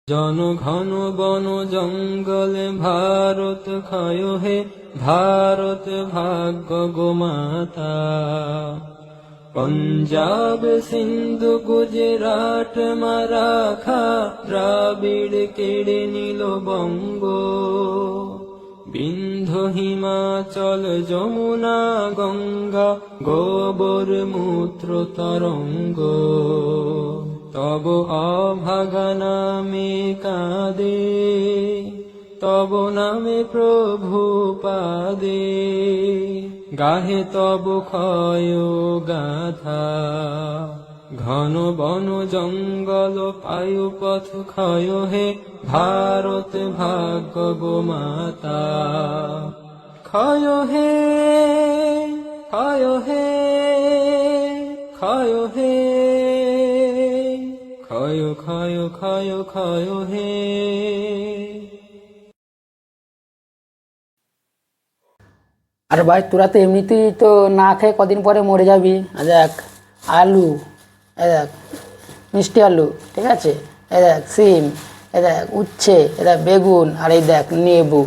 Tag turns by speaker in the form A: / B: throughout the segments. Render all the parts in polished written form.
A: জনঘন বন জঙ্গলে ভারত ক্ষয় হে, ভারত ভাগ্য গোমাতা। পঞ্জাব সিন্ধু গুজরাট মারাঠা, দ্রাবিড় কেড়ে নিল বঙ্গ। বিন্ধ্য হিমাচল যমুনা গঙ্গা, গোবর মূত্র তরঙ্গ। তব অভাগা নামে কাঁদে, তব নামে প্রভু পাদে, গাহে তব ক্ষয় গাথা। ঘন বন জঙ্গল পায়ু পথ ক্ষয় হে, ভারত ভাগ্য গোমাতা। ক্ষয় হে, ক্ষয় হে, ক্ষয় হে, ক্ষয় ক্ষয় ক্ষয় ক্ষয় হে।
B: আর ভাই তোরা তো এমনিতেই তো না খেয়ে কদিন পরে মরে যাবি। আর দেখ আলু, এ দেখ মিষ্টি আলু, ঠিক আছে, এ দেখ সিম, এ দেখ উচ্ছে, এ দেখ বেগুন, আর এই দেখ নেবু,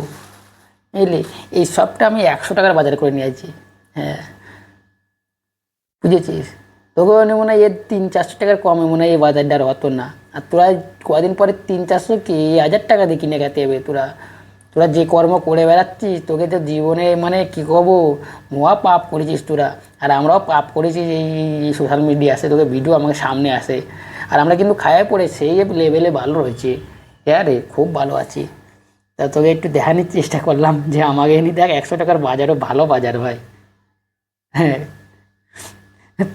B: বুঝলি, এই সবটা আমি 100 টাকার বাজার করে নিয়ে আসছি। হ্যাঁ বুঝেছিস, তোকেও মনে হয় এর 300-400 টাকার কমে মনে হয় এই বাজারটা, আর অত না। আর তোরা কদিন পরে 300-400 কি 1000 টাকা দিয়ে কিনে খেতে হবে। তোরা তোরা যে কর্ম করে বেড়াচ্ছিস, তোকে তো জীবনে মানে কি কব, মহা পাপ করেছিস তোরা। আর আমরাও পাপ করেছি, এই সোশ্যাল মিডিয়া আসে, তোকে ভিডিও আমাকে সামনে আসে, আর আমরা কিন্তু খায়া পড়ে সেই লেভেলে ভালো রয়েছে। হ্যাঁ রে, খুব ভালো আছি। তা তোকে একটু দেখানোর চেষ্টা করলাম যে আমাকে এনে দেখ 100 টাকার বাজারও ভালো বাজার ভাই। হ্যাঁ,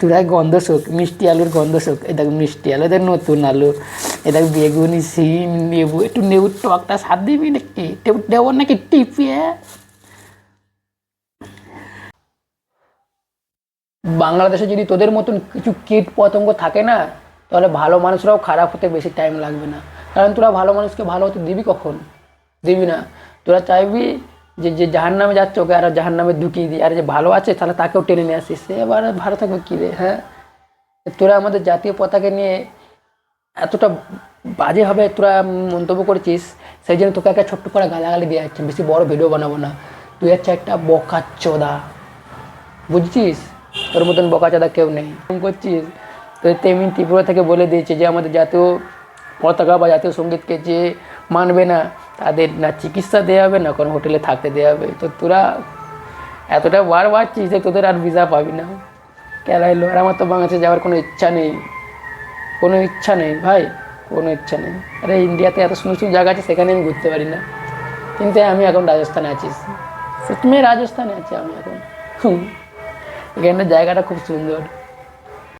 B: তোরা গন্ধ শোক, মিষ্টি আলুর গন্ধ শোক। এ দেখ মিষ্টি আলু, এদের নতুন আলু, এ দেখ বেগুনি, সিম, নেবু, একটু নেবুর টকটা স্বাদ দিবি নাকি, দেবো নাকি টিপিয়ে। বাংলাদেশে যদি তোদের মতন কিছু কীট পতঙ্গ থাকে না, তাহলে ভালো মানুষরাও খারাপ হতে বেশি টাইম লাগবে না। কারণ তোরা ভালো মানুষকে ভালো হতে দিবি কখন? দিবি না। তোরা চাইবি যে যে জাহান্নামে যাচ্ছে ওকে আর জাহান্নামে ঢুকিয়ে দিই, আর যে ভালো আছে তাহলে তাকেও টেনে নিয়ে আসিস, সে এবার ভালো থাকবে কী রে? হ্যাঁ, তোরা আমাদের জাতীয় পতাকা নিয়ে এতটা বাজেভাবে তোরা মন্তব্য করেছিস, সেই জন্য তোকে একটা ছোট্ট করে গালাগালি দেওয়া হচ্ছে। বেশি বড় ভিডিও বানাবো না, তুই হচ্ছে একটা বোকাচোদা, বুঝছিস? তোর মতন বোকাচোদা কেউ নেই। এরকম করছিস তো তেমনি ত্রিপুরা থেকে বলে দিয়েছে যে আমাদের জাতীয় পতাকা বা জাতীয় সঙ্গীতকে যে মানবে না তাদের না চিকিৎসা দেওয়া হবে, না কোনো হোটেলে থাকতে দেওয়া হবে। তো তোরা এতটা বার বাড়ছিস যে তোদের আর ভিসা পাবি না, কেলাইলো। আর আমার তো বাংলাদেশে যাওয়ার কোনো ইচ্ছা নেই, কোনো ইচ্ছা নেই ভাই, কোনো ইচ্ছা নেই। আরে ইন্ডিয়াতে এত সুন্দর সুন্দর জায়গা আছে, সেখানে আমি ঘুরতে পারি না। কিন্তু আমি এখন রাজস্থানে আছি, সত্যি রাজস্থানে আছি আমি এখন। এখানে জায়গাটা খুব সুন্দর।